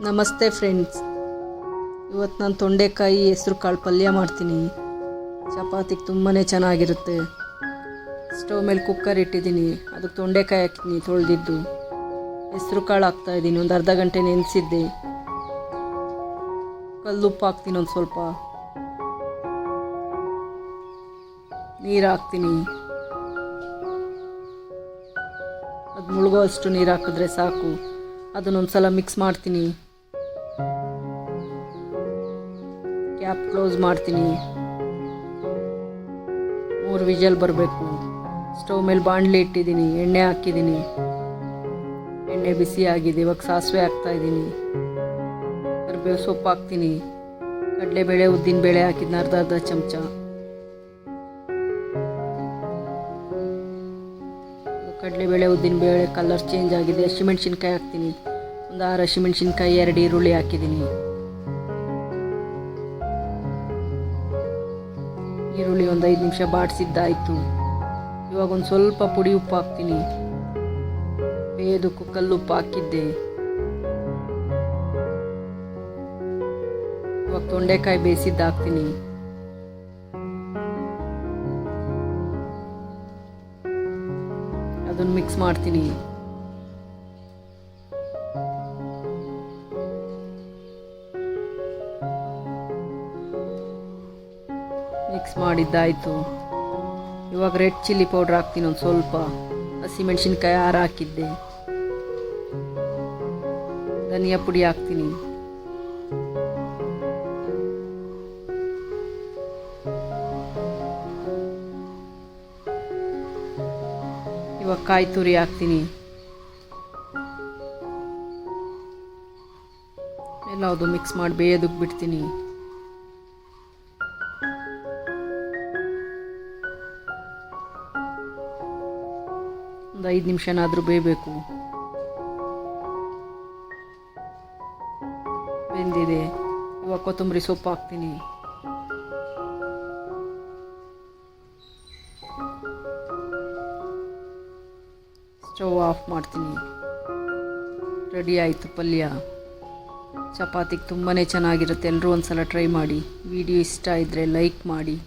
ನಮಸ್ತೆ ಫ್ರೆಂಡ್ಸ್, ಇವತ್ತು ನಾನು ತೊಂಡೆಕಾಯಿ ಹೆಸರು ಕಾಳು ಪಲ್ಯ ಮಾಡ್ತೀನಿ. ಚಪಾತಿಗೆ ತುಂಬಾ ಚೆನ್ನಾಗಿರುತ್ತೆ. ಸ್ಟವ್ ಮೇಲೆ ಕುಕ್ಕರ್ ಇಟ್ಟಿದ್ದೀನಿ, ಅದಕ್ಕೆ ತೊಂಡೆಕಾಯಿ ಹಾಕ್ತೀನಿ ತೊಳೆದಿದ್ದು. ಹೆಸರು ಕಾಳು ಹಾಕ್ತಾಯಿದ್ದೀನಿ, ಒಂದು ಅರ್ಧ ಗಂಟೆ ನೆನೆಸಿದ್ದೆ. ಕಲ್ಲುಪ್ಪು ಹಾಕ್ತೀನಿ, ಒಂದು ಸ್ವಲ್ಪ ನೀರು ಹಾಕ್ತೀನಿ. ಅದು ಮುಳುಗೋ ಅಷ್ಟು ನೀರು ಹಾಕಿದ್ರೆ ಸಾಕು. ಅದನ್ನೊಂದು ಸಲ ಮಿಕ್ಸ್ ಮಾಡ್ತೀನಿ. ಕ್ಯಾಪ್ ಕ್ಲೋಸ್ ಮಾಡ್ತೀನಿ. 3 ವಿಜಲ್ ಬರಬೇಕು. ಸ್ಟವ್ ಮೇಲೆ ಬಾಣಲೆ ಇಟ್ಟಿದ್ದೀನಿ, ಎಣ್ಣೆ ಹಾಕಿದ್ದೀನಿ. ಎಣ್ಣೆ ಬಿಸಿ ಆಗಿದೆ. ಇವಾಗ ಸಾಸಿವೆ ಹಾಕ್ತಾಯಿದ್ದೀನಿ. ಕರಿಬೇವು ಸೊಪ್ಪು ಹಾಕ್ತೀನಿ. ಕಡಲೆಬೇಳೆ ಉದ್ದಿನಬೇಳೆ ಹಾಕಿದ್ನ ಅರ್ಧ ಚಮಚ. ಕಡಲೆಬೇಳೆ ಉದ್ದಿನಬೇಳೆ ಕಲರ್ ಚೇಂಜ್ ಆಗಿದೆ. ಹಸಿಮೆಣ್ಸಿನ್ಕಾಯಿ ಹಾಕ್ತೀನಿ. ಒಂದು 6 ಹಸಿಮೆಣ್ಸಿನ್ಕಾಯಿ, 2 ಈರುಳ್ಳಿ ಹಾಕಿದ್ದೀನಿ. ಈರುಳ್ಳಿ ಒಂದು 5 ನಿಮಿಷ ಬಾಡಿಸಿದ್ದಾಯಿತು. ಇವಾಗ ಒಂದು ಸ್ವಲ್ಪ ಪುಡಿ ಉಪ್ಪು ಹಾಕ್ತೀನಿ. ಬೇಯೋದಕ್ಕೂ ಕಲ್ಲುಪ್ಪು ಹಾಕಿದ್ದೆ. ಇವಾಗ ತೊಂಡೆಕಾಯಿ ಬೇಯಿಸಿದ್ದು ಹಾಕ್ತೀನಿ. ಅದನ್ನು ಮಿಕ್ಸ್ ಮಾಡ್ತೀನಿ. ಮಿಕ್ಸ್ ಮಾಡಿದ್ದಾಯಿತು. ಇವಾಗ ರೆಡ್ ಚಿಲ್ಲಿ ಪೌಡ್ರ್ ಹಾಕ್ತೀನಿ. ಒಂದು ಸ್ವಲ್ಪ ಹಸಿಮೆಣ್ಸಿನ್ಕಾಯಿ 6 ಹಾಕಿದ್ದೆ. ಧನಿಯಾ ಪುಡಿ ಹಾಕ್ತೀನಿ. ಇವಾಗ ಕಾಯಿ ತುರಿ ಹಾಕ್ತೀನಿ. ಎಲ್ಲವುದು ಮಿಕ್ಸ್ ಮಾಡಿ ಬೇಯೋದಕ್ಕೆ ಬಿಡ್ತೀನಿ. ಒಂದು 5 ನಿಮಿಷನಾದರೂ ಬೇಯಬೇಕು. ಬೆಂದಿದೆ. ಇವಾಗ ಕೊತ್ತಂಬರಿ ಸೊಪ್ಪು ಹಾಕ್ತೀನಿ. ಸ್ಟವ್ ಆಫ್ ಮಾಡ್ತೀನಿ. ರೆಡಿ ಆಯಿತು ಪಲ್ಯ. ಚಪಾತಿಗೆ ತುಂಬಾ ಚೆನ್ನಾಗಿರುತ್ತೆ. ಎಲ್ಲರೂ ಒಂದು ಸಲ ಟ್ರೈ ಮಾಡಿ. ವಿಡಿಯೋ ಇಷ್ಟ ಇದ್ದರೆ ಲೈಕ್ ಮಾಡಿ.